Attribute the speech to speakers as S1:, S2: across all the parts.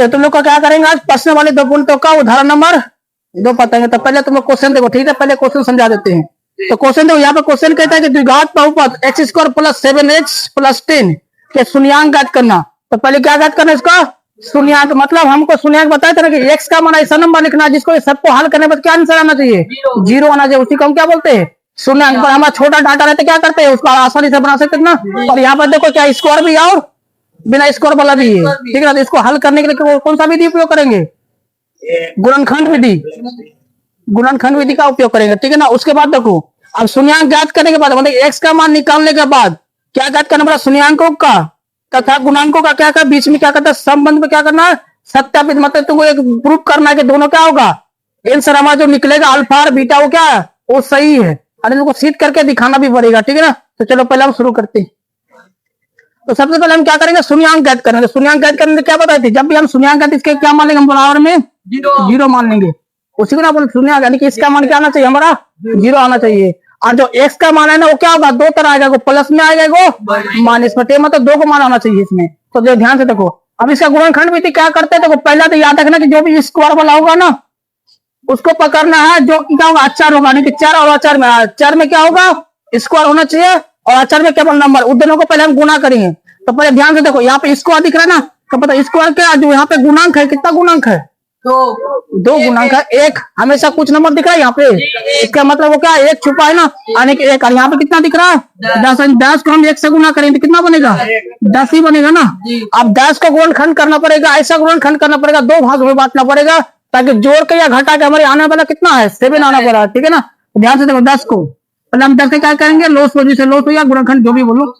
S1: तो तुम लोग का क्या करेंगे आज प्रश्न वाले दो गुणितों का उदाहरण नंबर 2 बताएंगे। तो पहले तुम लोग क्वेश्चन देखो, ठीक है, पहले क्वेश्चन समझा देते हैं। तो क्वेश्चन देखो, यहाँ पे क्वेश्चन कहता है कि द्विघात बहुपद x square plus 7x plus 10 के शून्यांक ज्ञात करना। तो पहले क्या ज्ञात करना है इसका शून्यांक, मतलब हमको शून्यांक बताया था ना कि एक्स का मान ऐसा नंबर लिखना है जिसको सबको हल करने पर क्या आंसर आना चाहिए, 0 आना चाहिए। उसी को हम क्या बोलते हैं शून्यांक। पर हमारा छोटा डाटा रहता है क्या करते हैं उसको आसानी से बना सकते हैं ना। और यहाँ पर देखो क्या स्क्वायर भी और बिना स्क्वायर वाला भी है, ठीक है ना। तो इसको हल करने के लिए कौन सा विधि उपयोग करेंगे, गुणनखंड विधि, गुणनखंड विधि का उपयोग करेंगे, ठीक है ना। उसके बाद देखो अब शून्यांक ज्ञात करने के बाद मतलब एक्स का मान निकालने के बाद क्या ज्ञात करना पड़ा, शून्यांकों का तथा गुणांकों का क्या कर बीच में क्या करता है संबंध में क्या करना है सत्यापित, मतलब तुमको एक प्रूफ करना है कि दोनों क्या होगा आंसर हमारा जो निकलेगा अल्फा और बीटा वो क्या है वो सही है। और इनको सिद्ध करके दिखाना भी पड़ेगा, ठीक है ना। तो चलो पहले हम शुरू करते हैं। तो सबसे पहले हम क्या करेंगे शून्यांक ज्ञात करेंगे। शून्यांक ज्ञात करने में क्या बताए थे, जब भी हम शून्यांक इसके क्या मान लेंगे हम बराबर में 0 मान लेंगे। उसी को ना बोले शून्यांक यानी कि इसका मान क्या आना चाहिए हमारा 0 आना चाहिए। और जो एक्स का मान है ना वो क्या होगा दो तरह आएगा, प्लस में आएगा वो माइनस में, मतलब 2 को मान आना चाहिए इसमें। तो ध्यान से देखो अब इसका गुणनखंड विधि क्या करते हैं, देखो पहला तो याद रखना कि जो भी स्क्वायर वाला होगा ना उसको पकड़ना है जो क्या होगा अचार होगा, नहीं कि चार और अचार में क्या होगा स्क्वायर होना चाहिए और अचार में केवल नंबर, उन दोनों को पहले हम गुणा करेंगे। तो पहले ध्यान से देखो यहाँ पे स्क्वायर दिख रहा है ना, तो पता स्क्वायर क्या जो यहाँ पे गुणांक है कितना गुणांक है 2 गुणांक है। एक हमेशा कुछ नंबर दिख रहा है यहाँ पे, इसका मतलब वो क्या एक छुपा है ना, यानी कि एक। और यहाँ पे कितना दिख रहा है 10 को हम 1 से गुना करेंगे तो कितना बनेगा 10 ही बनेगा ना। अब 10 को गुणनखंड करना पड़ेगा, ऐसा गुणनखंड करना पड़ेगा 2 भाग में बांटना पड़ेगा ताकि जोड़ के या घटा के हमारे आने वाला कितना है 7 आना पड़ा, ठीक है ना। ध्यान से देखो 10 को पहले हम 10 के क्या करेंगे लोस वजह से लोस हो या गुणनखंड जो भी बोलो।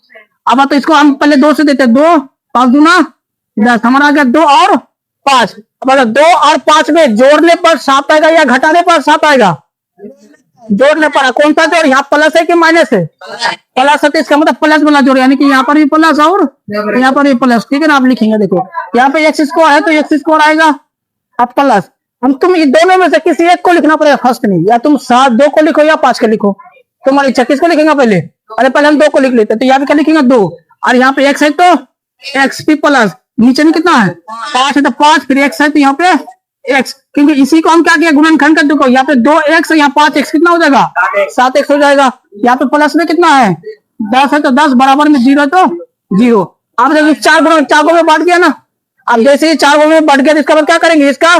S1: अब तो इसको हम पहले 2 से देते 2 5 दूना 10 हमारा आ गया 2 और 5। अब अगर 2 और 5 में जोड़ने पर 7 आएगा या घटाने पर 7 आएगा, जोड़ने पर कौन सा जोड़ यहाँ प्लस है कि माइनस है, प्लस है तो इसका मतलब प्लस वाला जोड़, यानी कि यहाँ पर भी प्लस और यहाँ पर भी प्लस, ठीक है ना। आप लिखेंगे देखो यहाँ पे एक्स स्क्वायर है तो एक्स स्क्वायर आएगा अब प्लस। हम तुम ये दोनों में से किसी एक को लिखना पड़ेगा फर्स्ट नहीं, या तुम 2 को लिखो या 5 को लिखो, तुम्हारी इच्छा किसको लिखेंगे पहले। अरे पहले हम 2 को लिख लेते तो यहाँ पे क्या लिखेंगे 2 और यहाँ पे एक्स है तो एक्स पी प्लस नीचे में कितना है 5 है तो 5 फिर एक्स है तो यहाँ पे एक्स, क्योंकि इसी को हम क्या किया गुणनखंड कर दो, यहाँ पे 2 एक्स यहाँ 5 एक्स कितना हो जाएगा 7 एक्स हो जाएगा। यहाँ पे प्लस में कितना है 10 है तो 10 बराबर में 0 तो 0। अब देखिए 4 को में बांट दिया ना, अब जैसे ही 4 को में बढ़ गया तो इसका क्या करेंगे इसका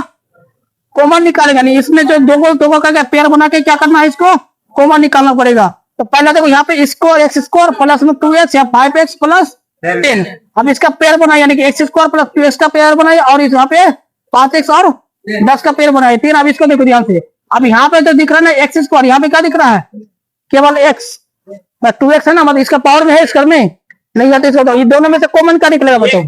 S1: कॉमन निकालेगा, नहीं इसमें जो दो को क्या पेयर बना के क्या करना है इसको कॉमन निकालना पड़ेगा। तो पहले देखो यहाँ पे स्क्वायर एक्स स्क्वायर प्लस में 2x या 5x प्लस 10, अब इसका पेयर बनाए यानी कि एक्स स्क्वायर प्लस 2x का पेयर बनाए और यहाँ पे 5x और 10 का पेयर बनाए। फिर अब इसको देखो ध्यान से, अब यहाँ पे तो दिख रहा है ना एक्स स्क्वायर, यहाँ पे क्या दिख रहा है केवल x 2x है ना, मतलब इसका पावर में है इसका में नहीं जाते इसको, तो ये दोनों में से कॉमन क्या निकलेगा बताओ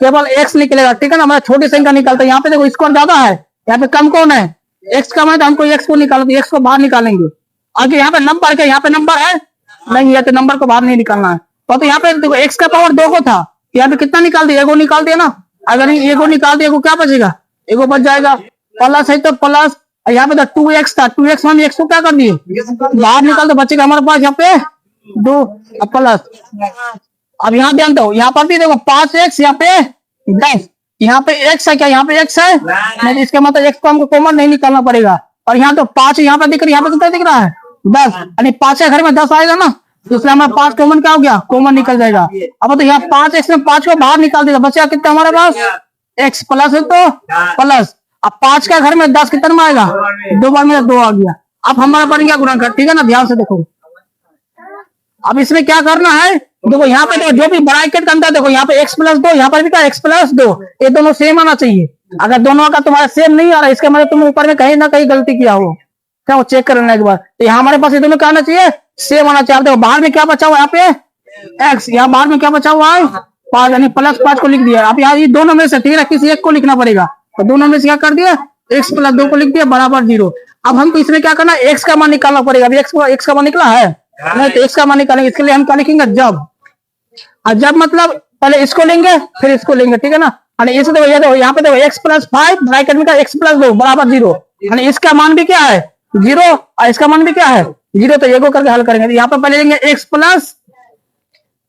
S1: केवल x निकलेगा, ठीक है ना। हमारा छोटी संख्या निकालता है, यहाँ पे देखो स्क्वायर ज्यादा है यहाँ पे कम कौन है x का, मैं तो हमको x को निकालो तो x को बाहर निकालेंगे। आगे यहाँ पे नंबर क्या यहाँ पे नंबर है नहीं है तो नंबर को बाहर नहीं निकालना है। तो यहाँ पे देखो x का पावर 2 को था, यहाँ पे कितना निकाल दिया एगो निकाल दिया ना, अगर एगो निकाल दिया एगो क्या बचेगा एगो बच जाएगा, प्लस है तो प्लस, यहाँ पे तो 2x था 2x हम x को क्या कर दिए बाहर निकाल तो बचेगा हमारे पास यहाँ पे 2 प्लस। अब यहाँ ध्यान दो यहाँ पर भी देखो 5x यहाँ पे 10, यहाँ पे x है क्या यहाँ पे x है नहीं, इसके मतलब x को हमको कॉमन नहीं निकालना पड़ेगा। और यहाँ तो 5 यहाँ पे दिख रहा है, यहाँ पे कितना दिख रहा है 10, यानी 5 के घर में 10 आएगा ना, तो इसलिए हमारा 5 कॉमन क्या हो गया कॉमन निकल जाएगा। अब तो यहाँ 5x में 5 को बाहर निकाल दिया बचा कितना हमारे पास x प्लस है तो प्लस। अब 5 का घर में 10 कितना में आएगा 2 बार में 2 आ गया। अब हमारा बन गया गुणनखंड, ठीक है ना। ध्यान से देखो अब इसमें क्या करना है, देखो यहाँ पे देखो जो भी ब्रैकेट का अंदर देखो यहाँ पे x प्लस 2 यहाँ पर भी क्या x प्लस 2, ये दोनों सेम आना चाहिए। अगर दोनों का तुम्हारा सेम नहीं आ रहा इसका मतलब तुम ऊपर में कहीं ना कहीं गलती किया हो, क्या वो चेक करना एक बार। तो यहाँ हमारे पास ये दोनों क्या आना चाहिए सेम आना चाहिए। देखो बाहर में क्या बचा हुआ यहाँ पे x, यहाँ बाहर में क्या बचा हुआ है 5, यानी प्लस 5 को लिख दिया। अब यहाँ ये दोनों में से ठीक है किसी एक को लिखना पड़ेगा, तो दोनों में से क्या कर दिया x प्लस 2 को लिख दिया बराबर 0। अब हमको इसमें क्या करना है x का मान निकालना पड़ेगा। अभी x का मान निकला है नहीं तो x का मान निकालेंगे, इसके लिए हम क्या लिखेंगे जब, और जब मतलब पहले इसको लेंगे फिर इसको लेंगे, ठीक है ना। इसे देखो यहाँ पे देखो x प्लस 5 ब्रैकेट में x प्लस 2 बराबर 0, यानी इसका मान भी क्या है 0 और इसका मान भी क्या है 0, तो ये को करके हल करेंगे। यहाँ पे पहले लेंगे x प्लस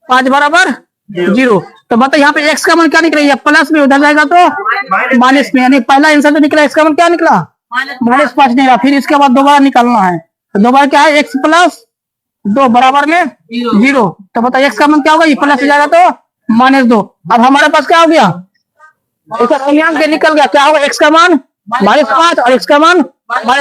S1: 5 बराबर जीरो। तो बताइए यहाँ पे एक्स का मान क्या निकलेगा, प्लस में उधर जाएगा तो माइनस में, यानी पहला आंसर तो निकला, इसका मान क्या निकला -5 निकला। फिर इसके बाद दोबारा निकालना है, तो दोबारा क्या है एक्स प्लस 2 बराबर में जीरो। तो बताइए एक्स का मान क्या होगा, ये प्लस हो जाएगा तो -2। अब हमारे पास क्या हो गया, इसका पूर्णांक निकल गया, क्या होगा एक्स का मान -5 और एक्स का मान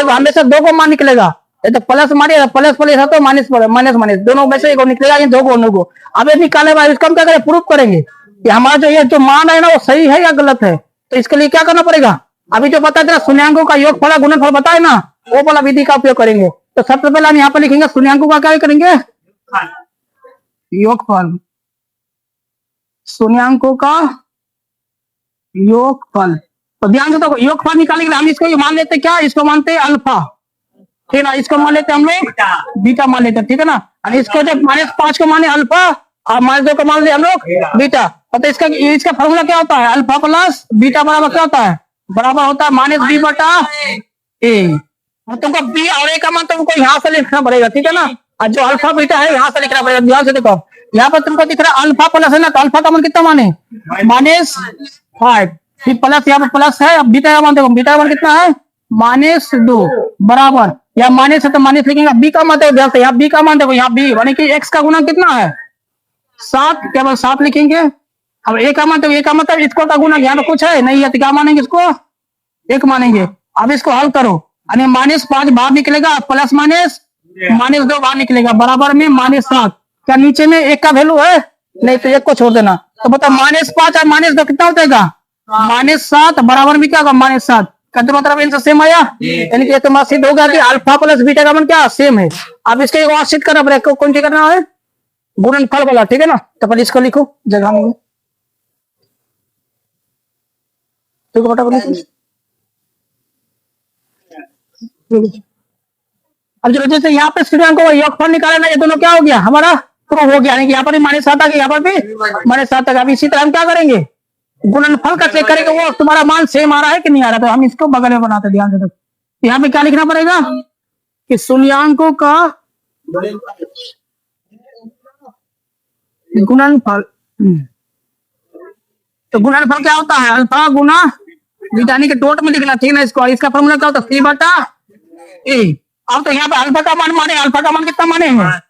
S1: हमेशा 2 को मान निकलेगा, ये तो प्लस मारिए प्लस प्लस है तो माइनस माइनस माइनस दोनों में से एक निकलेगा, ये 2 को। अब ये निकालने के बाद इसका हम क्या करें, प्रूफ करेंगे कि हमारा जो ये जो मान है ना वो सही है या गलत है। तो इसके लिए क्या करना पड़ेगा, अभी जो बताया था शून्यांकों का योगफल गुणनफल बताए ना, वो वाला विधि का उपयोग करेंगे। तो सबसे पहले हम यहाँ पर लिखेंगे शून्यांकों का क्या करेंगे, योगफल, शून्यांकों का योगफल। तो ध्यान से तो योगफल निकालने के लिए हम इसको मान लेते क्या, इसको मानते हैं अल्फा, ठीक है ना, इसको मान लेते हम लोग बीटा मान लेते, ठीक है ना। और इसको जब -5 को माने अल्फा और -2 को मान ले हम लोग बीटा। तो इसका फॉर्मूला क्या होता है, अल्फा प्लस बीटा बराबर क्या होता है, बराबर होता है -b बटा a। तुमको b और a का मान तुमको यहाँ से लिखना पड़ेगा, ठीक है ना, और जो अल्फा बीटा है यहाँ से लिखना पड़ेगा। ध्यान से देखो यहाँ पर तुमको दिख रहा है अल्फा प्लस है ना, तो अल्फा का मान कितना माने -5, फिर प्लस यहाँ पर प्लस है, अब बीटा का मान देखो, बीटा का मान कितना है -2 बराबर, या माइनस है तो माइनस लिखेंगे, बी का मान देखो, यहाँ बी का मान देखो, यहाँ बी यानी कि एक्स का गुना कितना है 7, केवल 7 लिखेंगे। अब ए का मान तो ए का मतलब इसको का गुना यहाँ पे कुछ है नहीं है, तो क्या मानेंगे इसको 1 मानेंगे। अब इसको हल करो, यानी -5 बाहर निकलेगा, प्लस -2 बाहर निकलेगा, बराबर में -7। क्या नीचे में 1 का वैल्यू है नहीं, तो 1 को छोड़ देना। तो बताओ -5 और -2 कितना होता है -7, बराबर में क्या होगा -7 का, तो मतलब इनसे सेम आया, यानी कि तुम्हारा सिद्ध हो गया कि अल्फा प्लस बीटा का मान क्या सेम है। अब इसके और सिद्ध करना पड़ेगा, कौन सी करना है, गुणनफल वाला, ठीक है ना। तो पहले इसको लिखो जगह में, ठीक है, अब जो जैसे यहाँ पे स्टूडेंट को योगफल निकालना, ये दोनों क्या हो गया हमारा प्रूफ हो गया, यानी कि यहाँ पर भी -7 आ गया, यहाँ पर भी -7 आ गया। अब इसी तरह हम क्या करेंगे, गुणनफल का चेक करेंगे वो तुम्हारा मान सेम आ रहा है कि नहीं आ रहा। तो हम इसको बगल में बनाते, ध्यान से देखो यहाँ पे क्या लिखना पड़ेगा कि शून्यांकों का गुणनफल। तो गुणनफल क्या होता है, अल्फा गुना बीटा, यानी कि डॉट में लिखना, ठीक है ना। इसको इसका फॉर्मूला क्या होता है, c बटा a। अब तो यहाँ पे अल्फा का मान माने, अल्फा का मान कितना माने हैं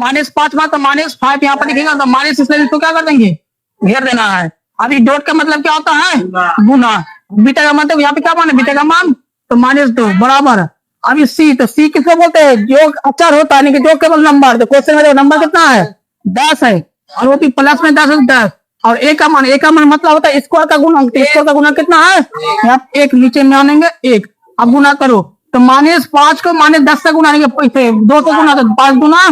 S1: -5 मान, तो -5 यहाँ पर लिखेगा, तो माइनस इसलिए इसको क्या कर देंगे घेर देना है। अभी डॉट का मतलब क्या होता है गुना, बीटा का मतलब यहाँ पे क्या मान है, बीटा का मान तो -2 बराबर। अभी सी, तो सी किसको बोलते हैं, जो अचर होता है, जो केवल नंबर, तो क्वेश्चन में नंबर कितना है 10 है, और वो भी प्लस में 10। और ए का मान मतलब होता है स्क्वायर का गुना, स्क्वायर का गुना कितना है यहाँ 1, नीचे में आनेंगे 1। अब गुना करो तो -5 को -10 से गुना, 2 को गुना तो 5 गुना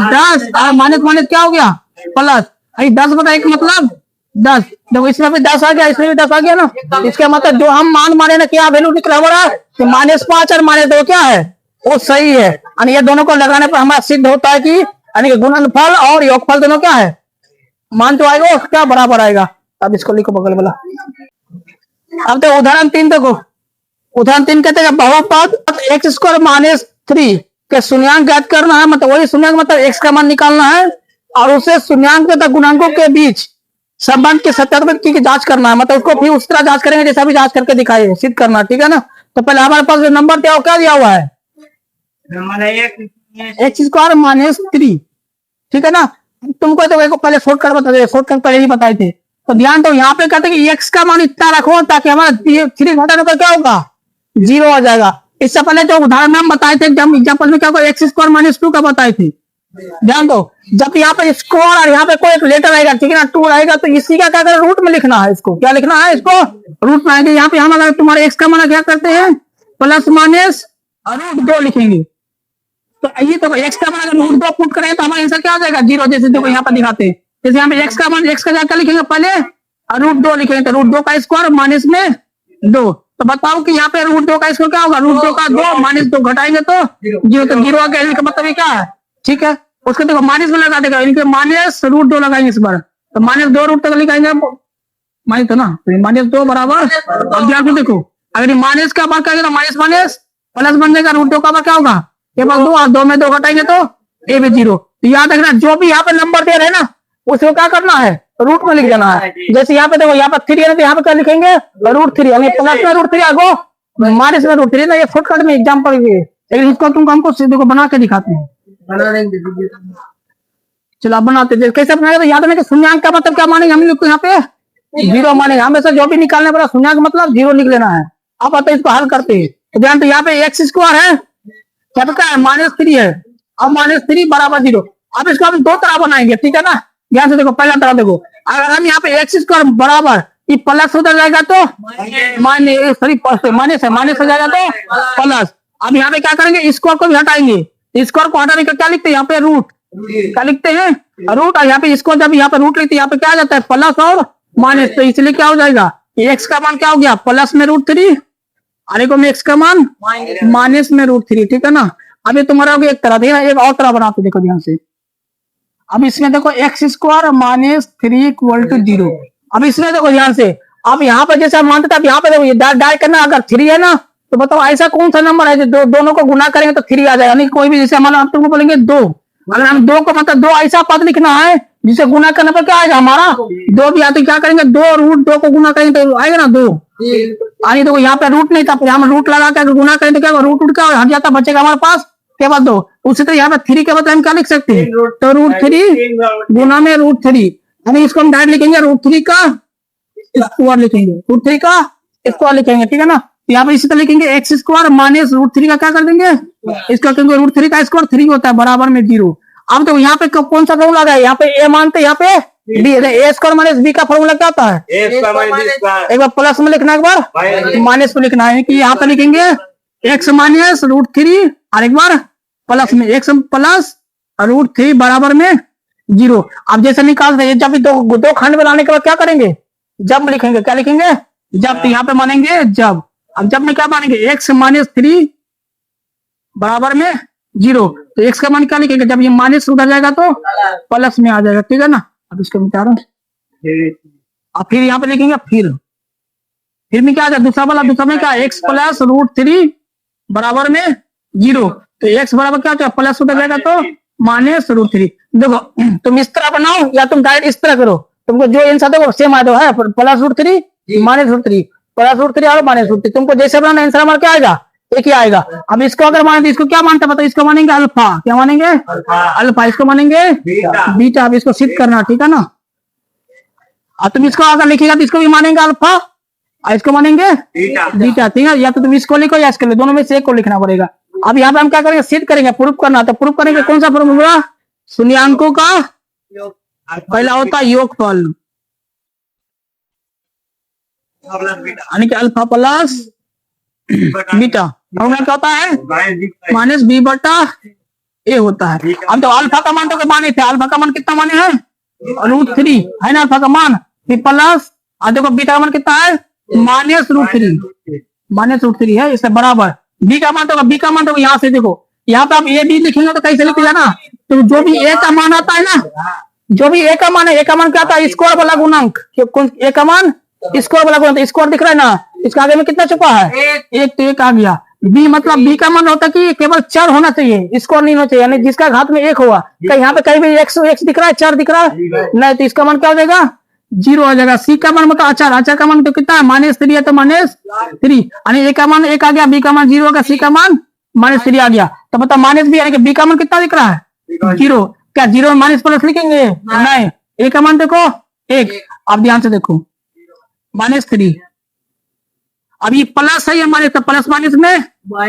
S1: 10, और माइनस क्या हो गया प्लस, 10 बटा 1 मतलब 10। देखो इसमें भी 10 आ गया, इसमें भी 10 आ गया ना। इसका मतलब जो हम मान माने ना, क्या वैल्यू निकला हमारा कि -5 और -2 क्या है वो सही है, यानी ये दोनों को लगाने पर हमारा सिद्ध होता है कि यानी कि गुणनफल और योगफल दोनों क्या है मान जो आएगा क्या बराबर आएगा। अब इसको लिखो बगल वाला। अब तो उदाहरण 3 देखो, उदाहरण 3 कहते हैं बहुपद x² - 3 के शून्यांक ज्ञात करना है, मतलब वही शून्यांक मतलब x का मान निकालना है, और उसे शून्यांक तथा गुणांकों के बीच संबंध के सत्यात्मक की जांच करना है, मतलब उसको फिर उस तरह जांच करेंगे जैसा भी जांच करके दिखाए, सिद्ध करना, ठीक है ना। तो पहले हमारे पास जो नंबर दिया क्या दिया हुआ है x² - 3, ठीक है ना। तुमको तो पहले शॉर्टकट बता, शॉर्टकट पहले ही बताए थे। तो ध्यान दो यहाँ पे कहते हैं कि x का मान इतना रखो ताकि हमारा 3 घटाने पर क्या होगा 0 आ जाएगा। इससे पहले जो उदाहरण में हम बताए थे एग्जाम्पल में क्या होगा x² - 2 का बताए थे। ध्यान दो जब यहाँ पे स्क्वायर और यहाँ पे कोई एक लेटर आएगा, ठीक है ना, 2 आएगा, तो इसी का क्या करें रूट में लिखना है, इसको क्या लिखना है, इसको रूट में आएंगे। यहाँ पे हम अगर तुम्हारे x का मान क्या करते हैं +- √2 लिखेंगे, तो ये तो x का मान अगर √2 पुट करें तो हमारा आंसर क्या आ जाएगा 0, जैसे देखो यहाँ पर दिखाते हैं। जैसे यहाँ पे x का मान, x का क्या लिखेंगे पहले √2 लिखेंगे, तो √2 का स्क्वायर माइनस में 2। तो बताओ कि यहाँ पे √2 का स्क्वायर क्या होगा, √2 का 2 -2 घटाएंगे तो 0, तो 0 आ गया, इसका मतलब क्या है, ठीक है। उसको देखो माइनस में लगा देगा, इनके -√2 लगाएंगे इस बार, तो -2 रूट तक लिखाएंगे माइनस, तो ना -2 बराबर। अब ध्यान से देखो अगर माइनस का बात करेंगे तो माइनस माइनस प्लस बन जाएगा, √2 का क्या होगा केवल 2, और 2 में 2 घटाएंगे तो ए भी 0। तो याद रखना जो भी यहाँ पे नंबर दे रहे हैं ना उसको क्या करना है रूट में लिख देना है। जैसे यहाँ पे देखो, यहाँ पर 3 है तो यहाँ पे क्या लिखेंगे, √3, यानी प्लस में √3 आगो माइनस में √3 ना। ये शॉर्टकट में एग्जाम्पल ये, लेकिन इसको तुमको हमको देखो बना के दिखाते हैं, बना देंगे। चलो आप बनाते हैं, कैसे बनाएगा तो याद रखना कि शून्यांक का मतलब क्या मानेंगे हम लोग को, यहाँ पे 0 मानेंगे हमेशा। जो भी निकालने पर शून्यांक मतलब 0 लिख लेना है। अब आते इसको हल करते हैं तो ध्यान, तो यहाँ पे x² है, क्या पता है -3 है। अब -3 बराबर 0। अब इसको हम दो तरह बनाएंगे, ठीक है ना। ध्यान से देखो, पहला तरह देखो, अगर हम यहाँ पे x² बराबर ये प्लस उधर जाएगा तो माइनस, सॉरी माइनस है, माइनस हो जाएगा तो प्लस। अब यहाँ पे क्या करेंगे, स्क्वायर को भी हटाएंगे। स्क्वायर को हटाने का क्या लिखते हैं यहाँ पे, रूट, क्या लिखते हैं, रूट। और यहाँ पे इसको जब यहाँ पे रूट लिखते हैं, यहाँ पे क्या आ जाता है, प्लस और माइनस। तो इसलिए क्या हो जाएगा, x का मान क्या हो गया, प्लस में √3, अरे को में x का मान माइनस में √3, ठीक है ना। अब ये तुम्हारा हो गया एक तरह, देखना एक और तरह बनाते देखो ध्यान से। अब इसमें देखो x² -3 = 0। अब इसमें देखो ध्यान से, अब यहाँ पे जैसे मानते थे, अब यहाँ पे देखो ये डाल करना, अगर 3 है ना तो बताओ ऐसा कौन सा नंबर है जो दोनों को गुना करेंगे तो 3 आ जाएगा। नहीं कोई भी, जैसे हमारा तुमको बोलेंगे 2, अगर हम 2 को मतलब 2 ऐसा पद लिखना है जिसे गुना करने पर क्या आएगा हमारा 2 भी आते, क्या करेंगे 2 √2 को गुना करेंगे तो आएगा ना 2। आगे देखो यहाँ पे रूट नहीं था, फिर हम रूट लगा के गुना करेंगे तो क्या रूट क्या हट जाता, बचेगा हमारे पास केवल 2। उसी तरह यहाँ पे 3 के बदले हम क्या लिख सकते हैं, तो √3 गुना में √3, यानी इसको हम डायरेक्ट लिखेंगे √3 का स्क्वायर लिखेंगे, √3 का स्क्वायर लिखेंगे, ठीक है ना। यहाँ पे इसी तरह लिखेंगे x² -√3 का क्या कर देंगे, इसका कहेंगे √3 का स्क्वायर 3 होता है बराबर में 0। अब तो यहाँ पे कौन सा फॉर्मूला है, यहाँ पे a मानते, यहाँ पे b, a² - b का फॉर्मूला क्या होता है, एक बार प्लस में लिखना, एक बार माइनस में लिखना है। कि यहाँ पे लिखेंगे x -√3 और एक बार प्लस में, x प्लस √3 बराबर में 0। अब जैसे निकाल रहे, जब दो खंड में लाने के बाद क्या करेंगे, जब लिखेंगे, क्या लिखेंगे, जब। तो यहाँ पे मानेंगे जब। अब जब में क्या मानेंगे, x -3 बराबर में 0, तो x का मान क्या लिखेंगे, जब ये माइनस उधर जाएगा तो प्लस में आ जाएगा, ठीक है ना। अब इसको मिटा रहा हूं, अब फिर यहाँ पे लिखेंगे, फिर में क्या आ जाएगा, दूसरा वाला, दूसरा में क्या, x + √3 बराबर में 0। तो x बराबर क्या होता है, प्लस उधर जाएगा तो -√3। देखो तुम इस तरह बनाओ या तुम डायरेक्ट इस तरह करो, तुमको जो आंसर देखो सेम आएगा, है +√3 -√3, +√3 और -√3, तुमको जैसे बनाना आंसर हमारा क्या आएगा, एक ही आएगा। अब इसको अगर माने, इसको क्या मानते बताओ, इसको मानेंगे अल्फा, क्या मानेंगे अल्फा, इसको मानेंगे बीटा। अब इसको सिद्ध करना, ठीक है ना। अब तुम इसको अगर लिखेगा तो इसको भी मानेंगे अल्फा और इसको मानेंगे बीटा, ठीक है। या तो तुम इसको लिखो या इसको लिखो, दोनों में से एक को लिखना पड़ेगा। अब यहाँ पे हम क्या करेंगे, सिद्ध करेंगे, प्रूफ करना। तो प्रूफ करेंगे कौन सा फॉर्मूला, शून्यांकों का पहला होता है योगफल, यानी कि अल्फा प्लस बीटा, फॉर्मूला क्या होता है -b/a होता है। अब तो अल्फा का मान तो माने थे, अल्फा का मान कितना माने हैं, √3 है ना अल्फा का मान, फिर प्लस, और देखो बीटा का मान कितना है, -√3 है, इससे बराबर बी का मान, तो बी का मान तो यहाँ से देखो, यहाँ पे आप a b लिखेंगे तो कैसे लिखेगा ना, तो जो भी a का मान आता है ना, जो भी a का मान है, a का मान क्या आता है, स्क्वायर वाला गुणांक, a का मान स्क्वायर वाला गुणांक, स्क्वायर दिख रहा है ना, इसका आगे में कितना छुपा है, एक, तो एक आ गया। b मतलब b का मान होता है कि केवल 4 होना चाहिए, स्क्वायर नहीं होना चाहिए, यानी जिसका घात में 1 हुआ। यहाँ पे कहीं भी x दिख रहा है, 4 दिख रहा है नहीं, तो इसका मान क्या हो जाएगा, 0 आ जाएगा। c का मान मतलब आचार का मान तो कितना है, -3 है तो -3, यानी a का मान 1 आ गया, b का मान 0 आ गया, c का मान -3 आ गया। तो मतलब -b यानी कि b का मान कितना दिख रहा है, 0। क्या 0 में माइनस प्लस लिखेंगे, नहीं, a का मान देखो 1। अब ध्यान से देखो -3, अब ये प्लस है हमारे, तो प्लस माइनस में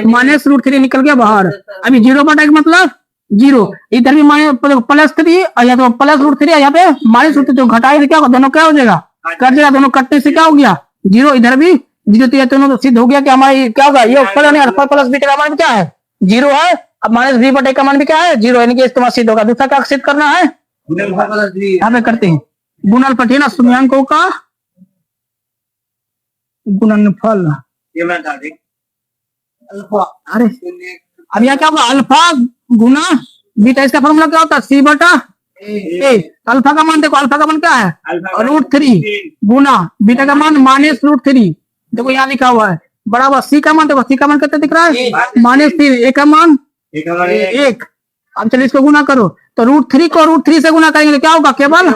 S1: -√3 निकल गया बाहर। अभी 0/1 मतलब 0, इधर भी +3 या तो +√3, यहाँ पे -√3, तो घटाए क्या दोनों क्या हो जाएगा, कट जाएगा, दोनों कटने से क्या हो गया 0, इधर भी 0, तो दोनों तो सिद्ध हो गया कि हमारी क्या होगा, ये अल्फा प्लस बीटा का मान क्या है 0 है। अब -b/a का मान भी क्या है 0, यानी कि इस्तेमाल सिद्ध होगा। दूसरा क्या सिद्ध करना है, यहाँ पे करते हैं गुणनफल, ठीक है ना, शून्यांकों का गुणनफल। अरे अब यहाँ क्या होगा, अल्फा गुना बीटा, इसका फॉर्मूला क्या होता है, c/a। अल्फा का मान देखो, अल्फा का मान क्या है √3 गुना बीटा का मान -√3, देखो यहाँ लिखा हुआ है बराबर। c का मान देखो, c का मान कितना दिख रहा है -3, a का मान 1। अब चलिए इसको गुना करो, तो √3 को √3 से गुना करेंगे तो क्या होगा, केवल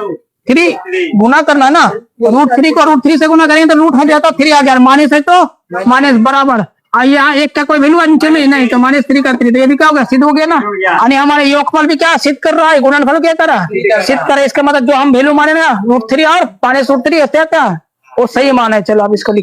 S1: 3 गुना करना है ना, √3 को √3 से गुना करेंगे तो रूट हट जाता, 3 आ गया, माइनस है तो माइनस बराबर, यहाँ 1 का कोई वैल्यू नीचे में नहीं, तो -3 का 3, तो ये भी क्या हो गया, सिद्ध हो गया ना। यानी हमारे योगफल भी क्या सिद्ध कर रहा है, गुणनफल क्या कर रहा है, सिद्ध कर रहा है। इसका मतलब जो हम वैल्यू माने ना √3 और -√3 क्या वो सही मान है। चलो अब इसको लिख